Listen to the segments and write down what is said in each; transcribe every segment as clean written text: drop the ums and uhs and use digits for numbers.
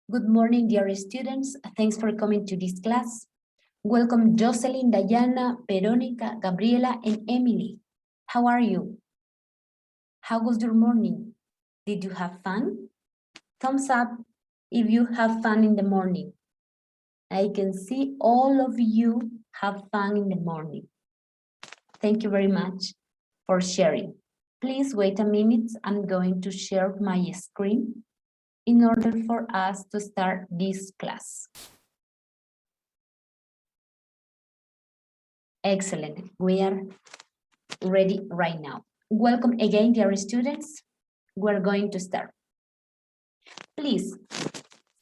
Good morning, dear students. Thanks for coming to this class. Welcome, Jocelyn, Diana, Veronica, Gabriela, and Emily. How are you? How was your morning? Did you have fun? Thumbs up if you have fun in the morning. I can see all of you have fun in the morning. Thank you very much for sharing. Please wait a minute. I'm going to share my screen in order for us to start this class. Excellent. We are ready right now. Welcome again, dear students. We're going to start. Please,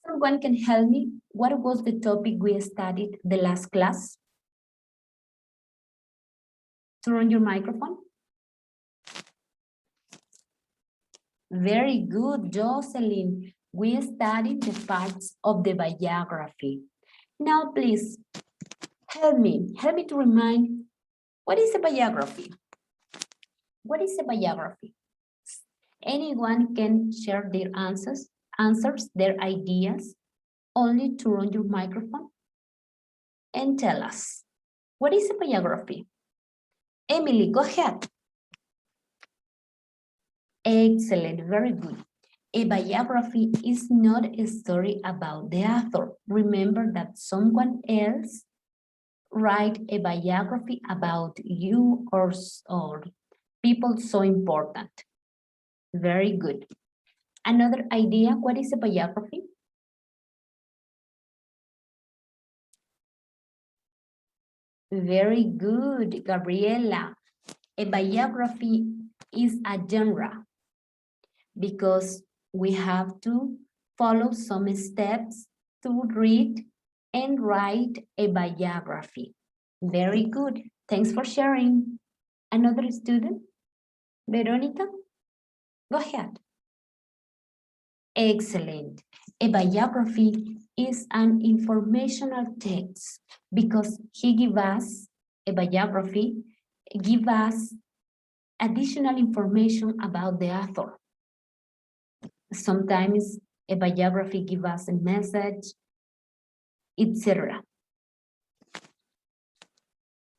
someone can help me. What was the topic we studied the last class? Turn on your microphone. Very good, Jocelyn. We studied the parts of the biography. Now, please, help me to remind, what is a biography? What is a biography? Anyone can share their answers, their ideas. Only turn on your microphone and tell us, what is a biography? Emily, go ahead. Excellent, very good. A biography is not a story about the author. Remember that someone else write a biography about you or people so important. Very good. Another idea, what is a biography? Very good, Gabriela. A biography is a genre because we have to follow some steps to read and write a biography. Very good. Thanks for sharing. Another student? Veronica? Go ahead. Excellent. A biography is an informational text because he gives us, a biography, give us additional information about the author. Sometimes a biography gives us a message, etc.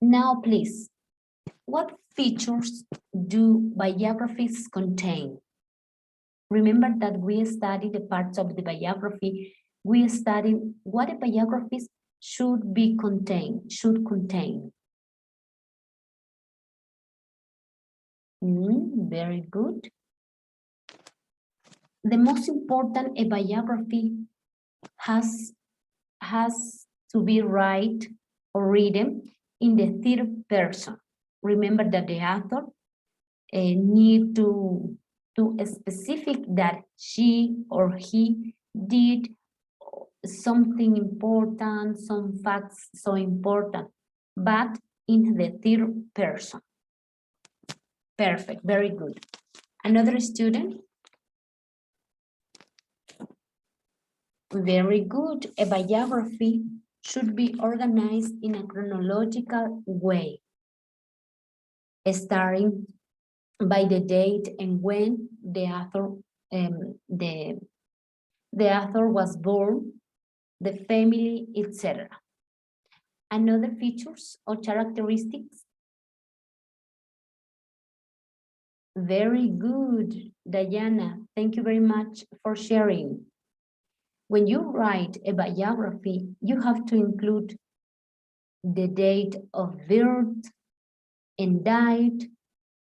Now, please, what features do biographies contain? Remember that we studied the parts of the biography. We studied what a biography should contain. Very good. The most important, a biography has to be read or written in the third person. Remember that the author need to specific that she or he did something important, some facts so important, but in the third person. Perfect, very good. Another student? Very good. A biography should be organized in a chronological way, starting by the date and when the author was born, the family, etc. Another features or characteristics? Very good, Diana. Thank you very much for sharing. When you write a biography, you have to include the date of birth and died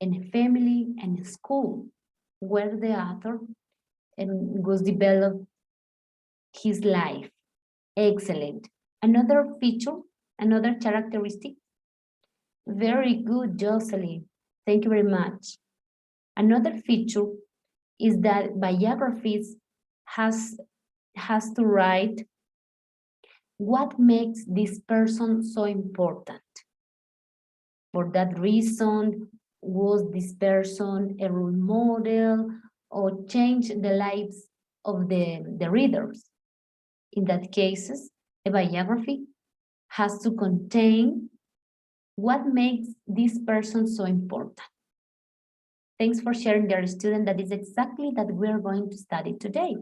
and family and school where the author was developed his life. Excellent. Another feature, another characteristic? Very good, Jocelyn. Thank you very much. Another feature is that biographies has to write what makes this person so important. For that reason, was this person a role model or changed the lives of the readers? In that cases, a biography has to contain what makes this person so important. Thanks for sharing, dear student. That is exactly that we're going to study today.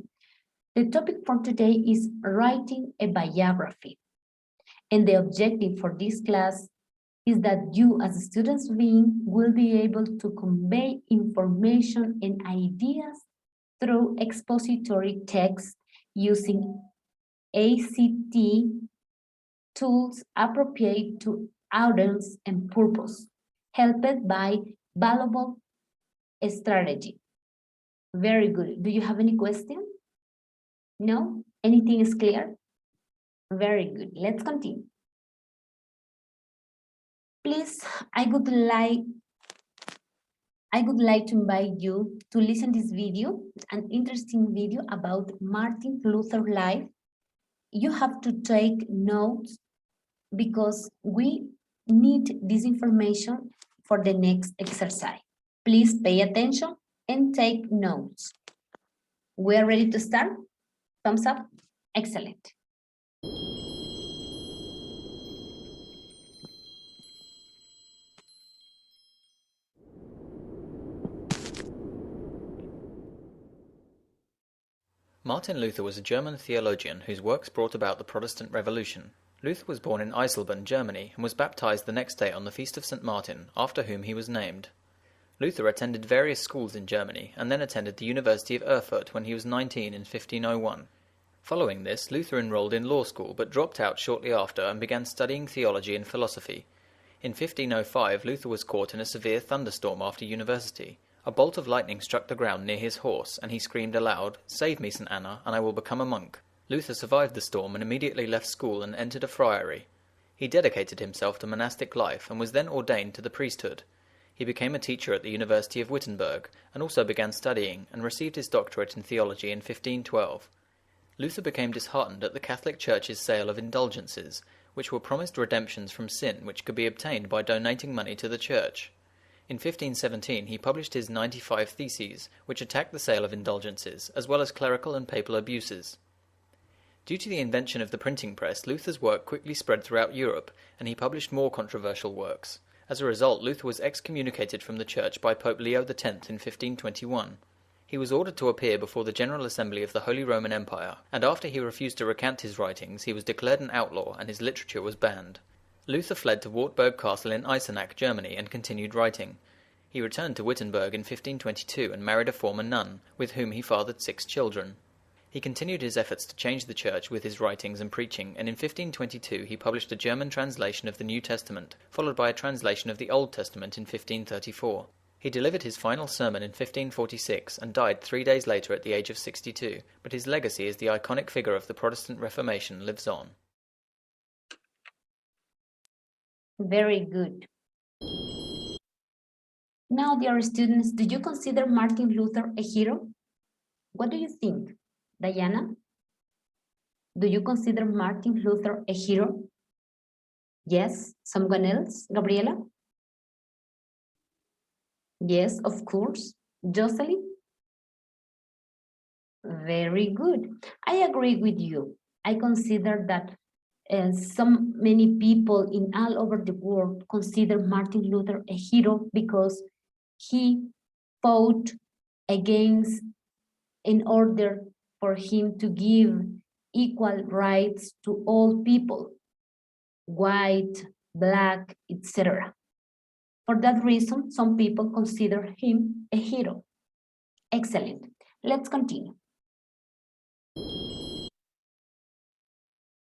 The topic for today is writing a biography. And the objective for this class is that you as a student being will be able to convey information and ideas through expository text using ACT tools appropriate to audience and purpose, helped by valuable strategy. Very good. Do you have any question? No? Anything is clear? Very good. Let's continue. Please, I would like to invite you to listen this video, an interesting video about Martin Luther life. You have to take notes because we need this information for the next exercise. Please pay attention and take notes. We are ready to start? Thumbs up. Excellent. Martin Luther was a German theologian whose works brought about the Protestant Revolution. Luther was born in Eisleben, Germany, and was baptized the next day on the feast of St. Martin, after whom he was named. Luther attended various schools in Germany, and then attended the University of Erfurt when he was 19 in 1501. Following this, Luther enrolled in law school, but dropped out shortly after and began studying theology and philosophy. In 1505, Luther was caught in a severe thunderstorm after university. A bolt of lightning struck the ground near his horse, and he screamed aloud, "Save me, St. Anna, and I will become a monk." Luther survived the storm and immediately left school and entered a friary. He dedicated himself to monastic life and was then ordained to the priesthood. He became a teacher at the University of Wittenberg, and also began studying and received his doctorate in theology in 1512. Luther became disheartened at the Catholic Church's sale of indulgences, which were promised redemptions from sin which could be obtained by donating money to the Church. In 1517 he published his 95 Theses, which attacked the sale of indulgences, as well as clerical and papal abuses. Due to the invention of the printing press, Luther's work quickly spread throughout Europe, and he published more controversial works. As a result, Luther was excommunicated from the Church by Pope Leo X in 1521. He was ordered to appear before the General Assembly of the Holy Roman Empire, and after he refused to recant his writings, he was declared an outlaw and his literature was banned. Luther fled to Wartburg Castle in Eisenach, Germany, and continued writing. He returned to Wittenberg in 1522 and married a former nun, with whom he fathered 6 children. He continued his efforts to change the Church with his writings and preaching, and in 1522 he published a German translation of the New Testament, followed by a translation of the Old Testament in 1534. He delivered his final sermon in 1546 and died 3 days later at the age of 62, but his legacy as the iconic figure of the Protestant Reformation lives on. Very good. Now, dear students, do you consider Martin Luther a hero? What do you think, Diana? Do you consider Martin Luther a hero? Yes, someone else? Gabriela? Yes, of course. Jocelyn? Very good. I agree with you. I consider that many people in all over the world consider Martin Luther a hero because he fought against in order for him to give equal rights to all people, white, black, etc. For that reason, some people consider him a hero. Excellent. Let's continue.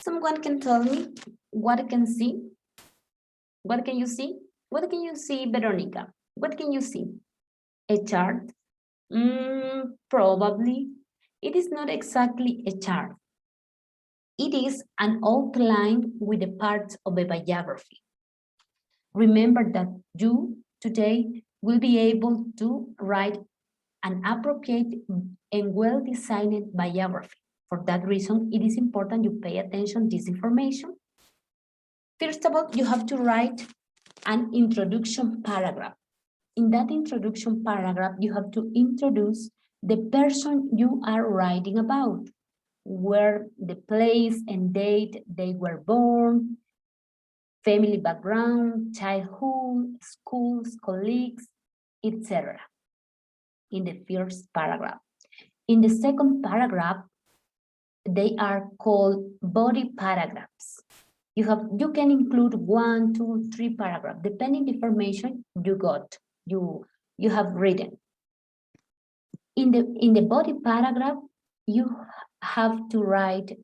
Someone can tell me what I can see? What can you see? What can you see, Veronica? What can you see? A chart? Probably. It is not exactly a chart. It is an outline with the parts of a biography. Remember that you today will be able to write an appropriate and well-designed biography. For that reason, it is important you pay attention to this information. First of all, you have to write an introduction paragraph. In that introduction paragraph, you have to introduce the person you are writing about, where the place and date they were born, family background, childhood, schools, colleagues, etc. in the first paragraph. In the second paragraph, they are called body paragraphs. You can include 1, 2, 3 paragraphs, depending the information you got, you have written. In the body paragraph, you have to write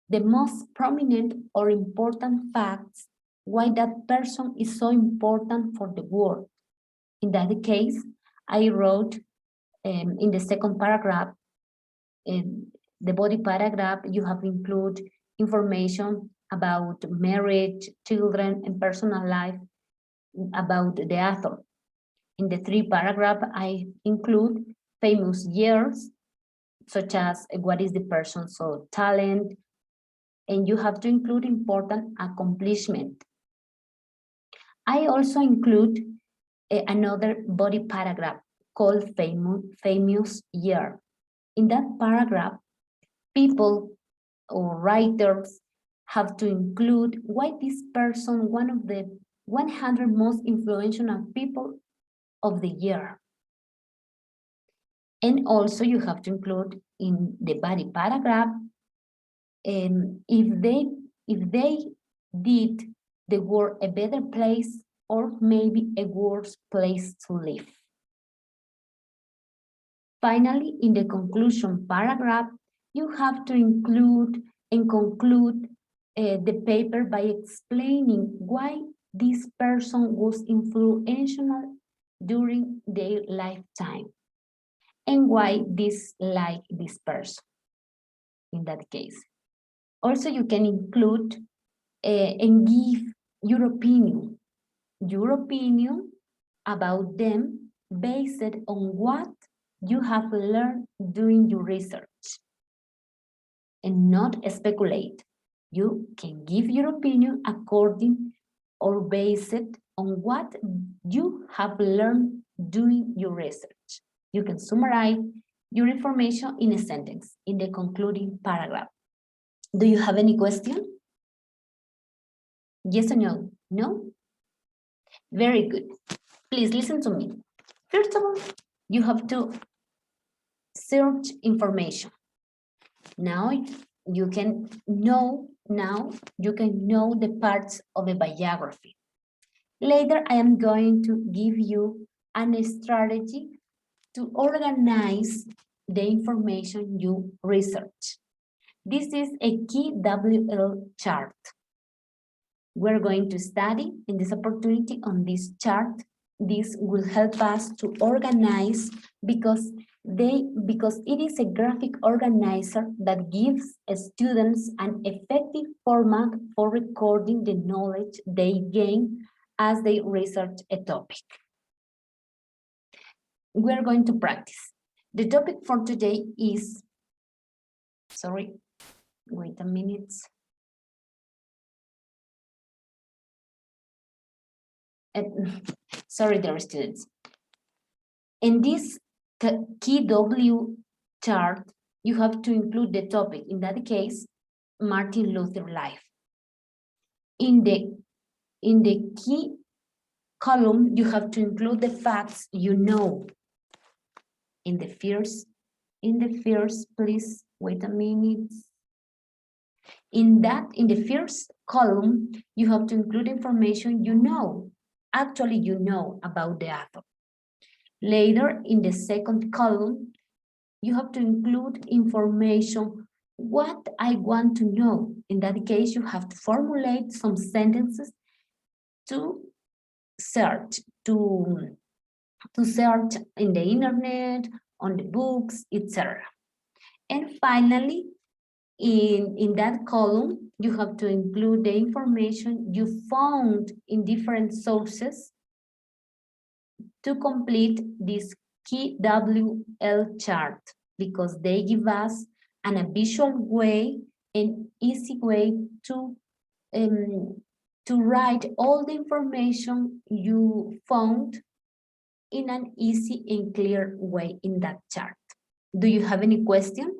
the most prominent or important facts, why that person is so important for the world. In that case, I wrote in the second paragraph, in the body paragraph, you have include information about marriage, children, and personal life about the author. In the 3 paragraph, I include famous years, such as what is the person's talent, and you have to include important accomplishment. I also include another body paragraph called famous year. In that paragraph, people or writers have to include why this person, one of the 100 most influential people of the year. And also you have to include in the body paragraph, if they did the world a better place or maybe a worse place to live. Finally, in the conclusion paragraph, you have to include and conclude the paper by explaining why this person was influential during their lifetime and why like this person in that case. Also, you can include and give your opinion about them based on what you have learned during your research, and not speculate. You can give your opinion according or based on what you have learned during your research. You can summarize your information in a sentence in the concluding paragraph. Do you have any question? Yes or no? No? Very good. Please listen to me. First of all, you have to search information. Now you can know the parts of a biography. Later, I am going to give you a strategy to organize the information you research. This is a key WL chart. We're going to study in this opportunity on this chart. This will help us to organize because it is a graphic organizer that gives students an effective format for recording the knowledge they gain as they research a topic. We're going to practice. The topic for today is, sorry, wait a minute. Sorry, dear students. In this key W chart, you have to include the topic. In that case, Martin Luther life. In the key column, you have to include the facts you know. In the first, please wait a minute. In the first column, you have to include information you know. Actually, you know about the author. Later, in the second column, you have to include information, what I want to know. In that case, you have to formulate some sentences to search, to search in the internet, on the books, etc. And finally, in that column, you have to include the information you found in different sources to complete this key WL chart, because they give us a visual way, an easy way to write all the information you found in an easy and clear way in that chart. Do you have any question?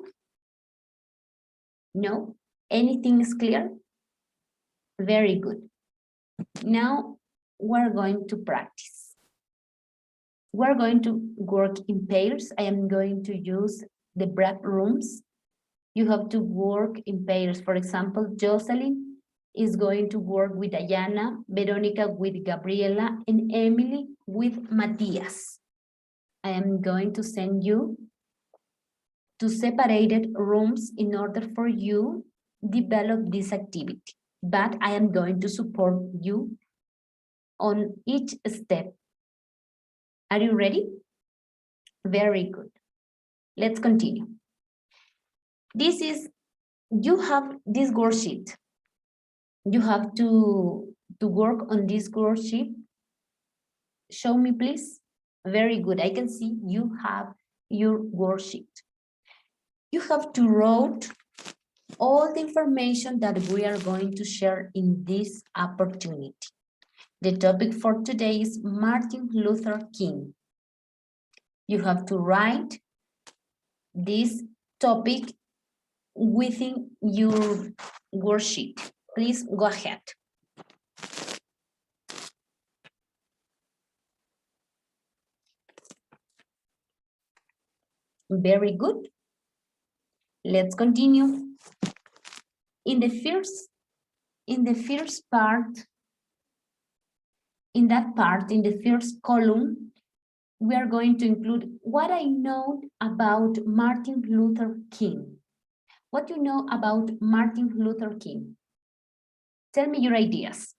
No? Anything is clear? Very good. Now we're going to practice. We're going to work in pairs. I am going to use the break rooms You have to work in pairs. For example, Jocelyn is going to work with Diana, Veronica with Gabriela, and Emily with Matthias. I am going to send you to separated rooms in order for you develop this activity. But I am going to support you on each step. Are you ready? Very good. Let's continue. You have this worksheet. You have to work on this worksheet. Show me, please. Very good. I can see you have your worksheet. You have to write all the information that we are going to share in this opportunity. The topic for today is Martin Luther King. You have to write this topic within your worksheet. Please go ahead. Very good. Let's continue. In the first part, in the first column, we are going to include what I know about Martin Luther King. What do you know about Martin Luther King? Tell me your ideas.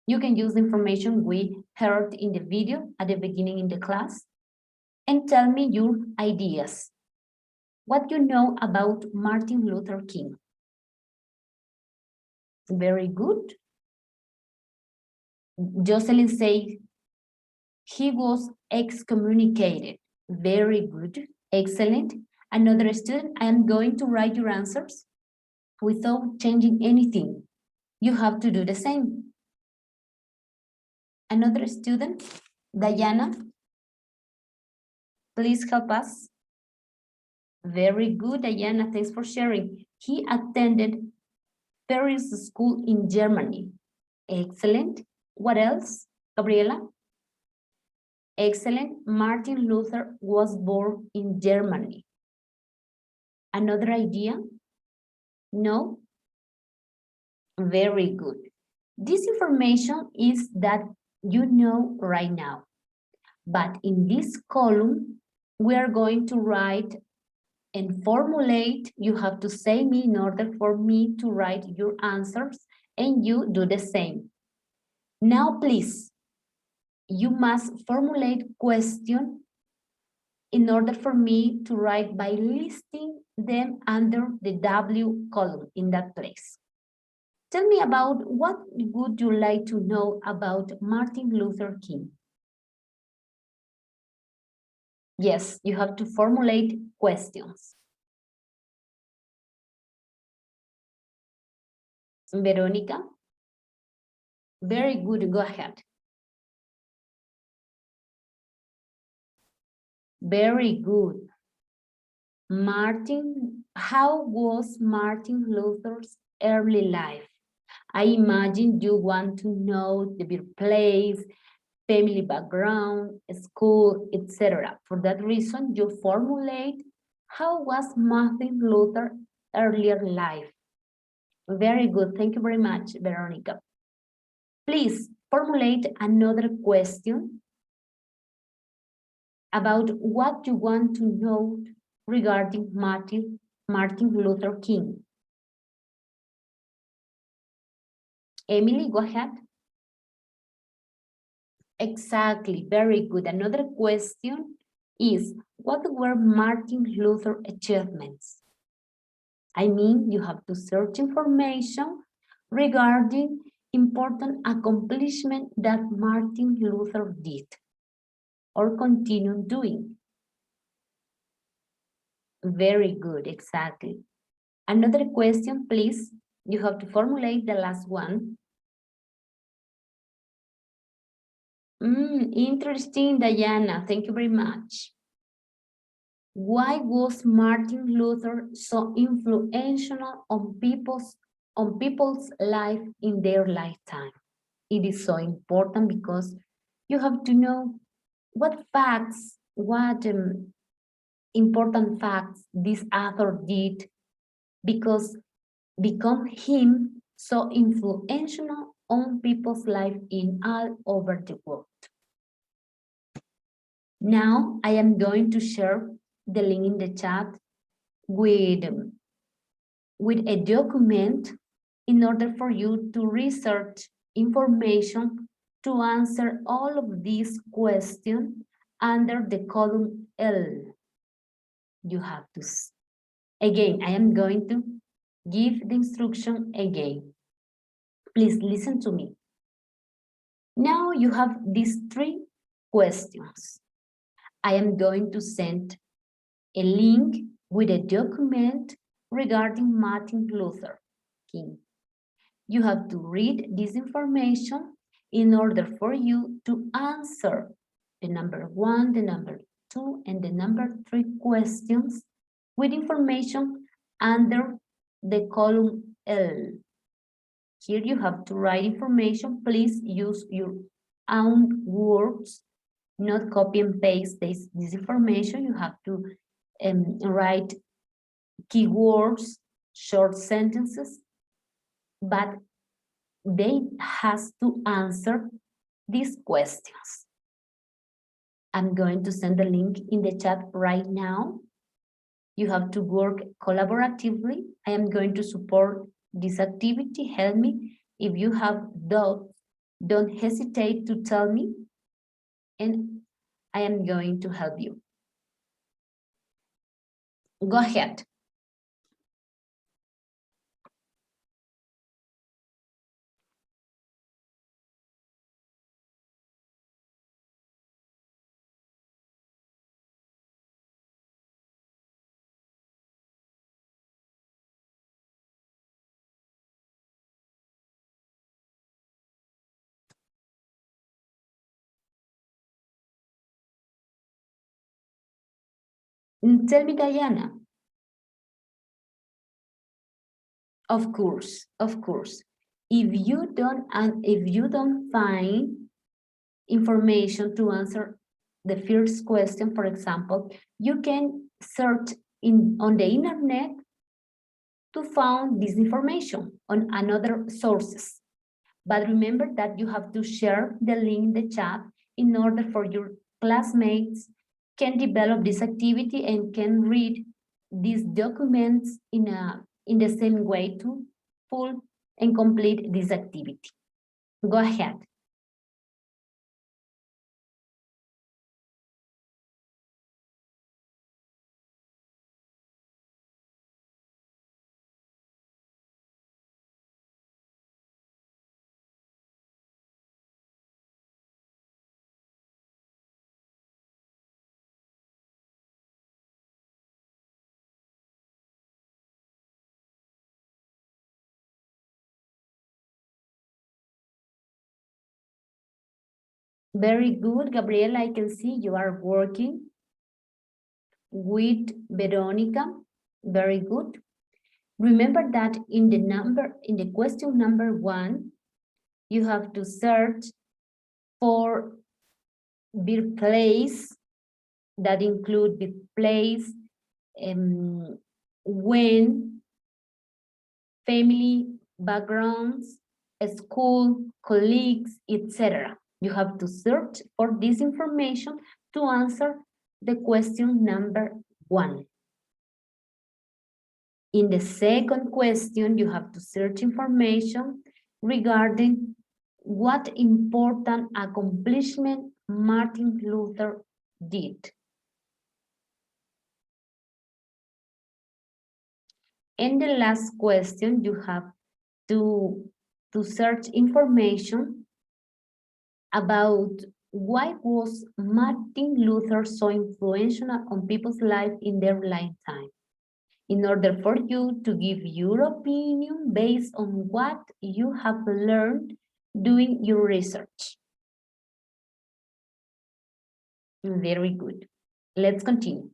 You can use the information we heard in the video at the beginning in the class and tell me your ideas. What do you know about Martin Luther King? Very good. Jocelyn said he was excommunicated. Very good. Excellent. Another student, I am going to write your answers without changing anything. You have to do the same. Another student, Diana, please help us. Very good, Diana, thanks for sharing. He attended Paris School in Germany. Excellent. What else, Gabriela? Excellent. Martin Luther was born in Germany. Another idea? No? Very good. This information is that you know right now. But in this column, we are going to write and formulate. You have to say me in order for me to write your answers, and you do the same. Now, please, you must formulate question in order for me to write by listing them under the W column in that place. Tell me about what would you like to know about Martin Luther King? Yes, you have to formulate questions. Veronica? Very good, go ahead. Very good. Martin, how was Martin Luther's early life? I imagine you want to know the birthplace, family background, school, etc. For that reason, you formulate how was Martin Luther's earlier life. Very good. Thank you very much, Veronica. Please formulate another question about what you want to know regarding Martin Luther King. Emily, go ahead. Exactly, very good. Another question is, what were Martin Luther's achievements? I mean, you have to search information regarding important accomplishment that Martin Luther did or continue doing. Very good, exactly. Another question, please. You have to formulate the last one. Interesting, Diana. Thank you very much. Why was Martin Luther so influential on people's life in their lifetime? It is so important because you have to know what facts, what important facts this author did because become him so influential on people's life in all over the world. Now I am going to share the link in the chat with a document in order for you to research information to answer all of these questions under the column L. You have to, again, I am going to give the instruction again. Please listen to me. Now you have these 3 questions. I am going to send a link with a document regarding Martin Luther King. You have to read this information in order for you to answer the number 1, the number 2, and the number 3 questions with information under the column L. Here you have to write information. Please use your own words, not copy and paste this information. You have to write keywords, short sentences, but they has to answer these questions. I'm going to send the link in the chat right now. You have to work collaboratively. I am going to support this activity. Help me. If you have doubts, don't hesitate to tell me, and I am going to help you. Go ahead. Tell me, Diana. Of course, of course. If you don't find information to answer the first question, for example, you can search on the internet to find this information on another sources. But remember that you have to share the link in the chat in order for your classmates can develop this activity and can read these documents in the same way to full and complete this activity. Go ahead. Very good, Gabriela. I can see you are working with Veronica. Very good. Remember that in the question number 1, you have to search for birthplace that include birthplace, when, family, backgrounds, school, colleagues, etc. You have to search for this information to answer the question number 1. In the second question, you have to search information regarding what important accomplishment Martin Luther did. In the last question, you have to search information about why was Martin Luther so influential on people's life in their lifetime, in order for you to give your opinion based on what you have learned doing your research. Very good. Let's continue.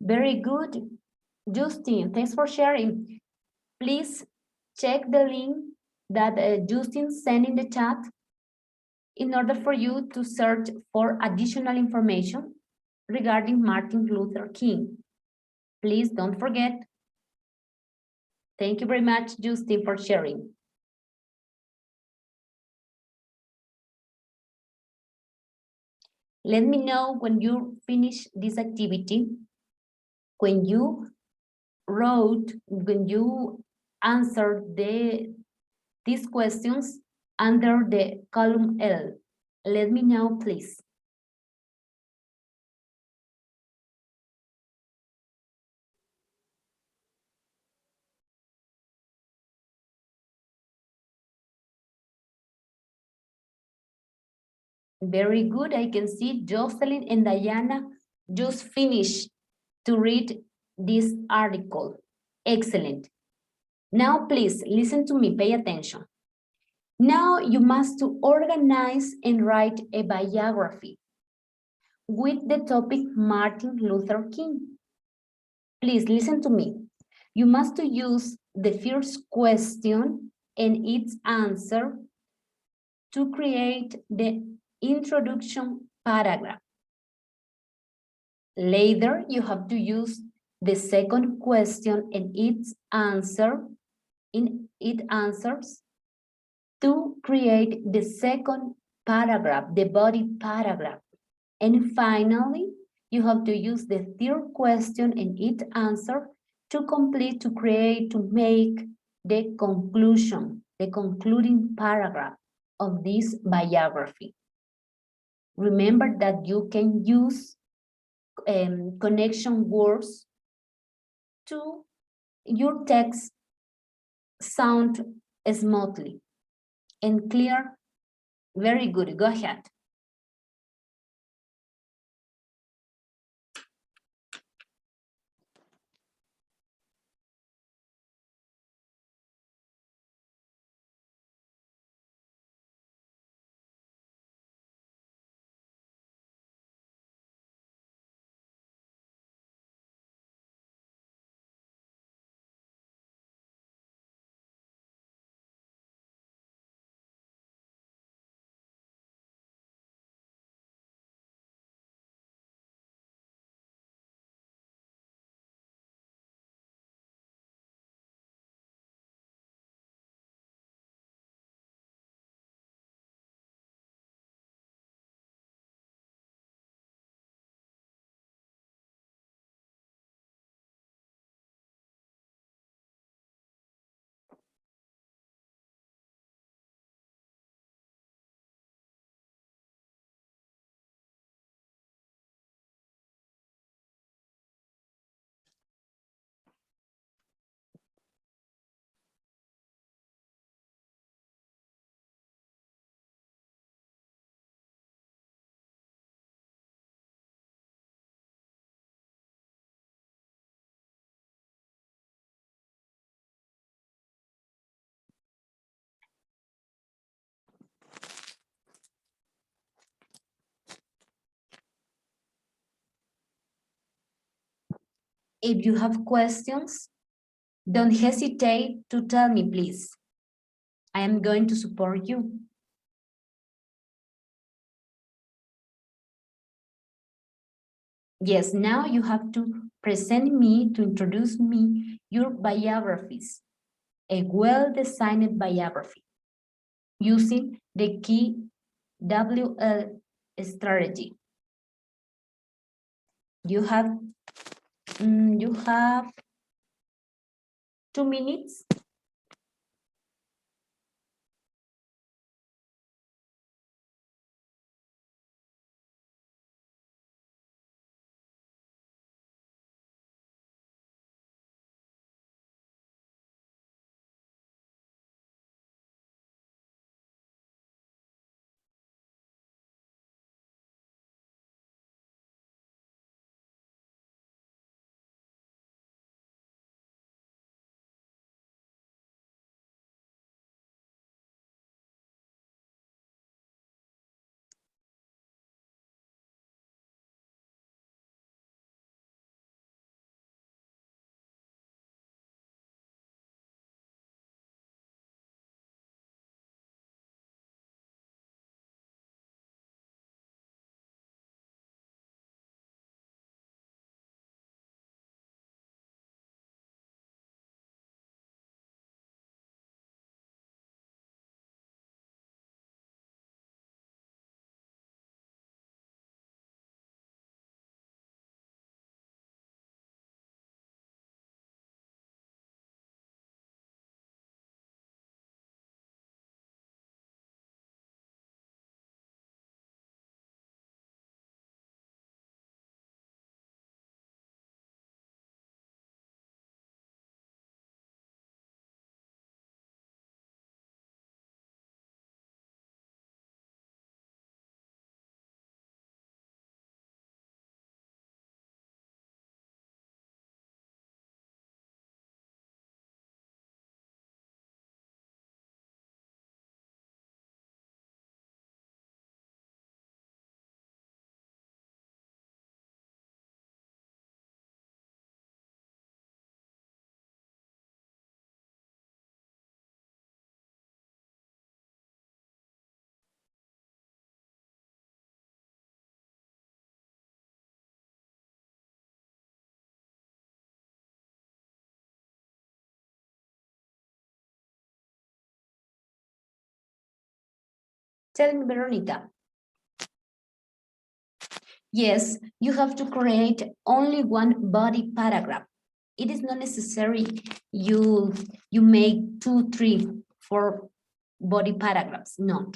Very good. Justin, thanks for sharing. Please check the link that Justin sent in the chat in order for you to search for additional information regarding Martin Luther King. Please don't forget. Thank you very much, Justin, for sharing. Let me know when you finish this activity, when you wrote, when you answered these questions under the column L. Let me know, please. Very good. I can see Jocelyn and Diana just finished to read this article. Excellent. Now, please listen to me, pay attention. Now you must to organize and write a biography with the topic Martin Luther King. Please listen to me. You must to use the first question and its answer to create the introduction paragraph. Later, you have to use the second question and its answers to create the second paragraph, the body paragraph. And finally, you have to use the third question and its answer to complete, to create, to make the conclusion, the concluding paragraph of this biography. Remember that you can use connection words to your text sound smoothly and clear. Very good. Go ahead. If you have questions, don't hesitate to tell me, please. I am going to support you. Yes, now you have to present me, to introduce me, your biographies, a well-designed biography, using the key WL strategy. You have 2 minutes. Tell me, Veronica. Yes, you have to create only one body paragraph. It is not necessary you make 2, 3, 4 body paragraphs. No.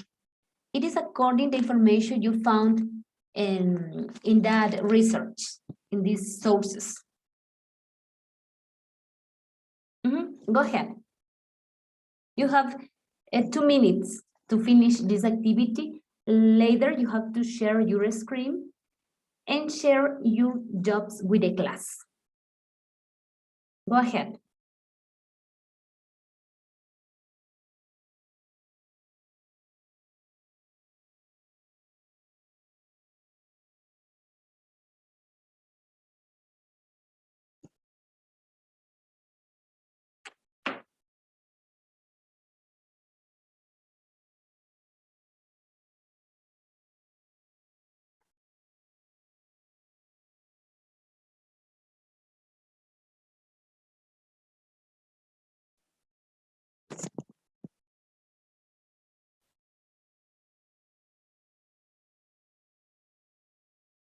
It is according to the information you found in that research, in these sources. Go ahead. You have 2 minutes to finish this activity. Later, you have to share your screen and share your jobs with the class. Go ahead.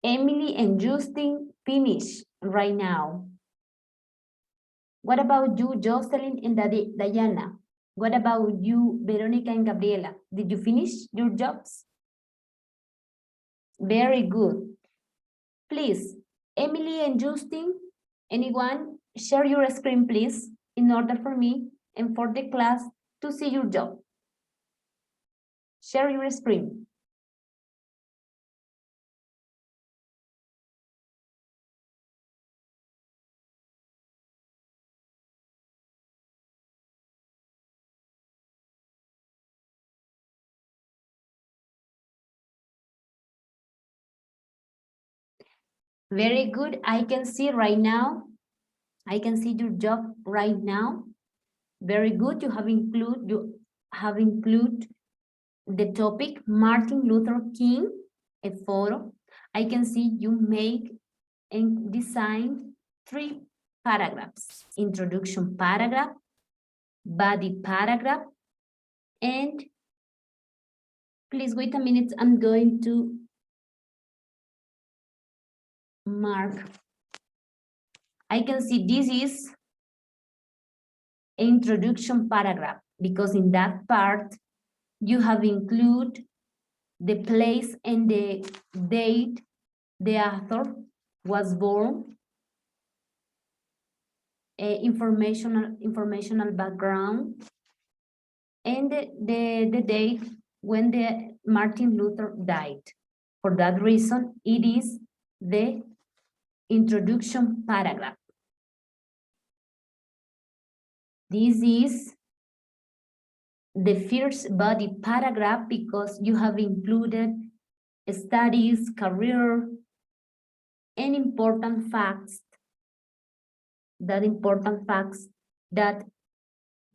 Emily and Justin finish right now. What about you, Jocelyn and Diana? What about you, Veronica and Gabriela? Did you finish your jobs? Very good. Please, Emily and Justin, anyone, share your screen, please, in order for me and for the class to see your job. Share your screen. Very good. I can see right now. I can see your job right now. Very good. You have include the topic Martin Luther King, a photo. I can see you make and design 3 paragraphs: introduction paragraph, body paragraph, and please wait a minute. I'm going to mark. I can see this is introduction paragraph because in that part you have included the place and the date the author was born, informational background, and the date when the Martin Luther died. For that reason, it is the introduction paragraph. This is the first body paragraph because you have included studies, career, and important facts that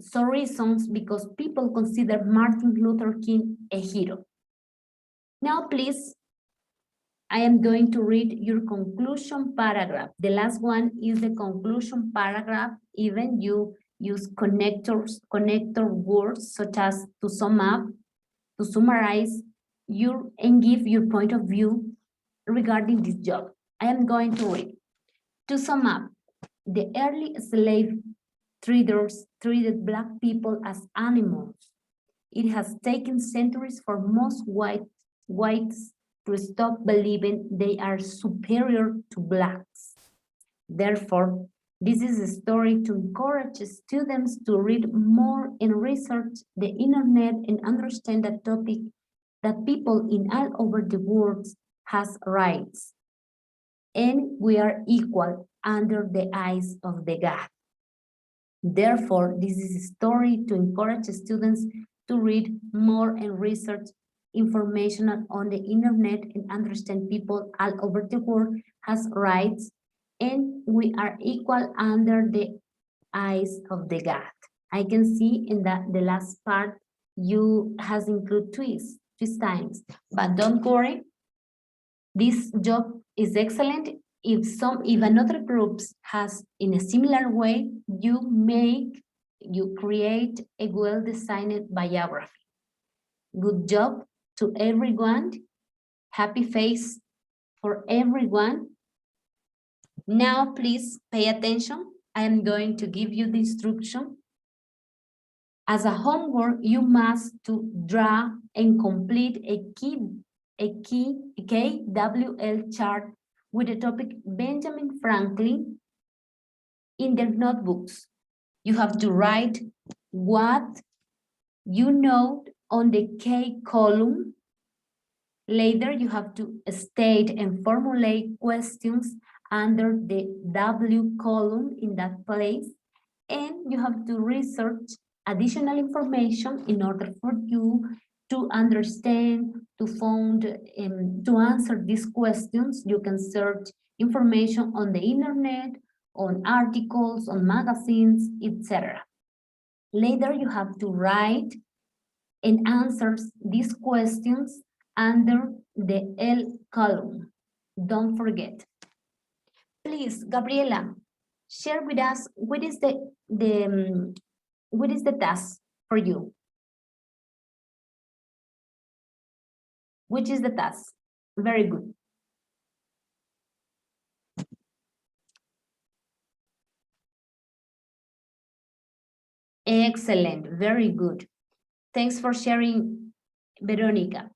some reasons because people consider Martin Luther King a hero. Now, please, I am going to read your conclusion paragraph. The last one is the conclusion paragraph. Even you use connector words such as to sum up, to summarize and give your point of view regarding this job. I am going to read. To sum up, the early slave traders treated Black people as animals. It has taken centuries for most whites to stop believing they are superior to Blacks. Therefore, this is a story to encourage students to read more and research the internet and understand the topic that people in all over the world has rights. And we are equal under the eyes of the God. Therefore, this is a story to encourage students to read more and research information on the internet and understand people all over the world has rights and we are equal under the eyes of the God. I can see in the last part you has included twist times, but don't worry. This job is excellent. If another group has in a similar way, you create a well-designed biography. Good job. to everyone. Happy face for everyone. Now, please pay attention. I am going to give you the instruction. As a homework, you must to draw and complete a KWL chart with the topic Benjamin Franklin in their notebooks. You have to write what you know on the K column. Later, you have to state and formulate questions under the W column in that place. And you have to research additional information in order for you to understand, to find, to answer these questions. You can search information on the internet, on articles, on magazines, etc. Later, you have to write and answer these questions under the L column. Don't forget. Please, Gabriela, share with us what is the task for you? Which is the task? Very good. Excellent, very good. Thanks for sharing, Veronica.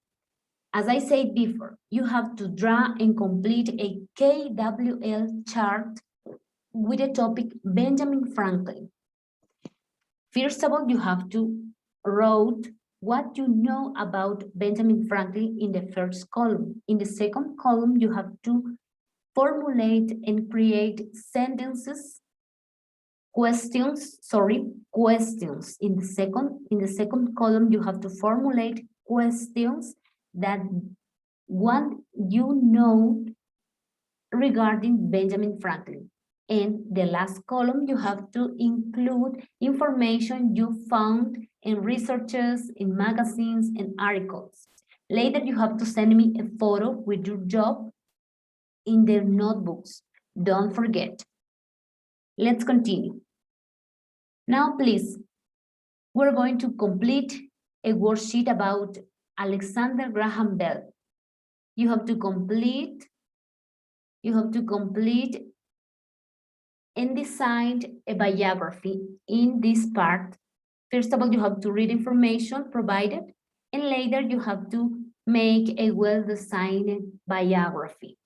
As I said before, you have to draw and complete a KWL chart with the topic Benjamin Franklin. First of all, you have to write what you know about Benjamin Franklin in the first column. In the second column, you have to formulate and create sentences, questions. In the second column, you have to formulate questions that what you know regarding Benjamin Franklin. In the last column, you have to include information you found in researches, in magazines, and articles. Later, you have to send me a photo with your job in their notebooks. Don't forget. Let's continue. Now, please, we're going to complete a worksheet about Alexander Graham Bell. You have to complete and design a biography in this part. First of all, you have to read information provided, and later you have to make a well-designed biography.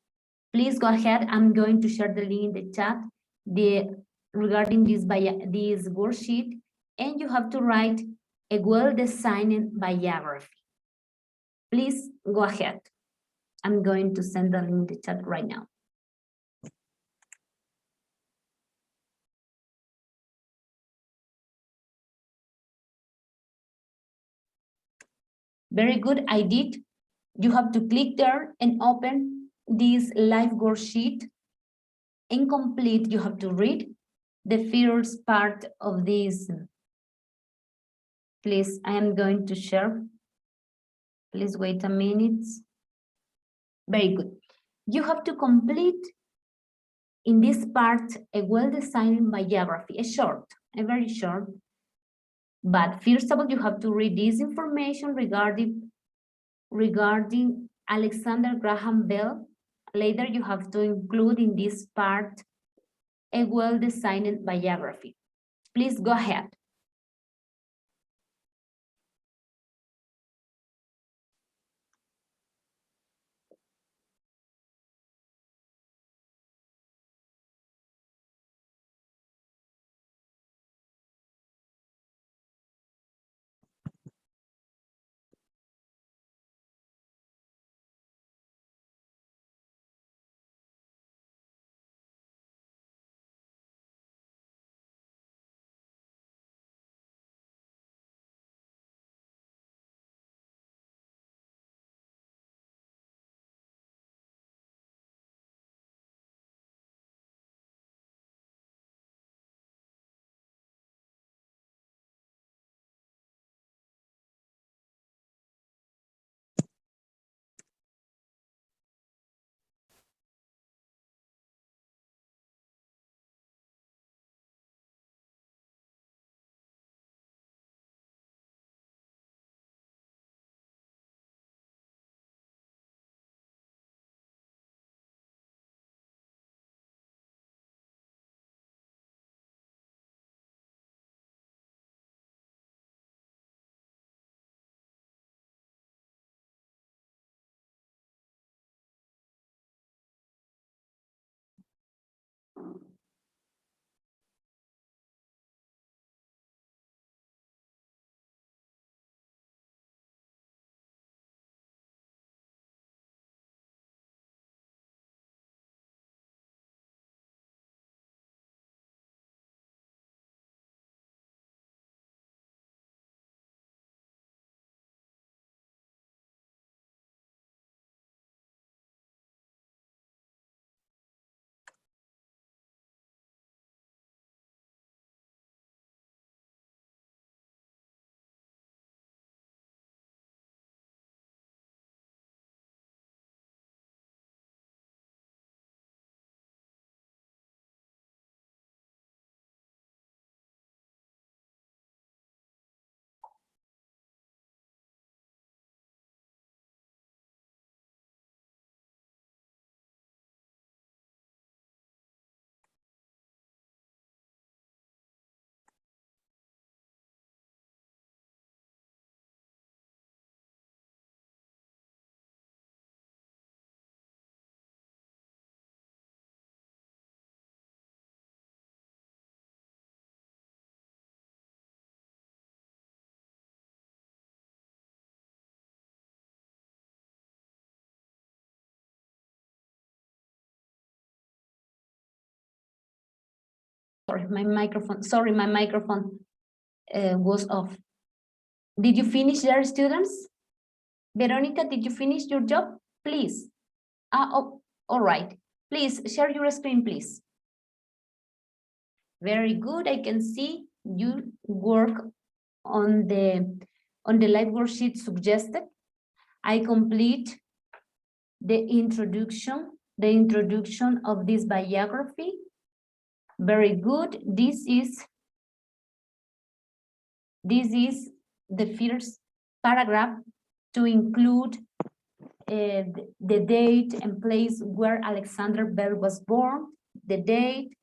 Please go ahead. I'm going to share the link in the chat regarding this worksheet, and you have to write a well-designed biography. Please go ahead. I'm going to send the link in the chat right now. Very good, I did. You have to click there and open this live worksheet. Incomplete, you have to read the first part of this. Please, I am going to share. Please wait a minute. Very good. You have to complete in this part a well-designed biography, a very short. But first of all, you have to read this information regarding Alexander Graham Bell. Later, you have to include in this part a well-designed biography. Please go ahead. Sorry, my microphone was off. Did you finish there, students? Veronica, did you finish your job? Please. Oh, all right. Please share your screen, please. Very good. I can see you work on the live worksheet suggested. I complete the introduction of this biography. Very good. This is the first paragraph to include the date and place where Alexander Bell was born, the date.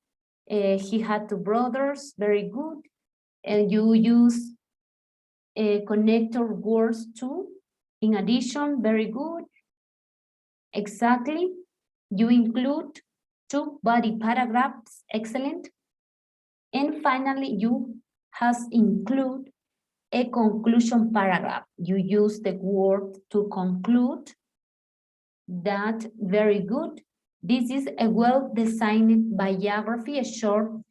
He had 2 brothers. Very good. And you use connector words too. In addition, very good. Exactly. You include 2 body paragraphs. Excellent. And finally, you has include a conclusion paragraph. You use the word to conclude. That very good. This is a well-designed biography, a short,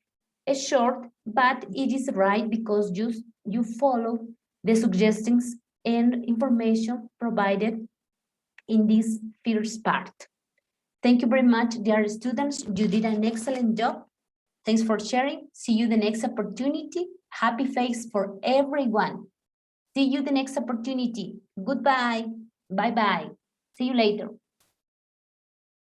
but it is right because you follow the suggestions and information provided in this first part. Thank you very much, dear students. You did an excellent job. Thanks for sharing. See you the next opportunity. Happy Faith for everyone. See you the next opportunity. Goodbye. Bye-bye. See you later.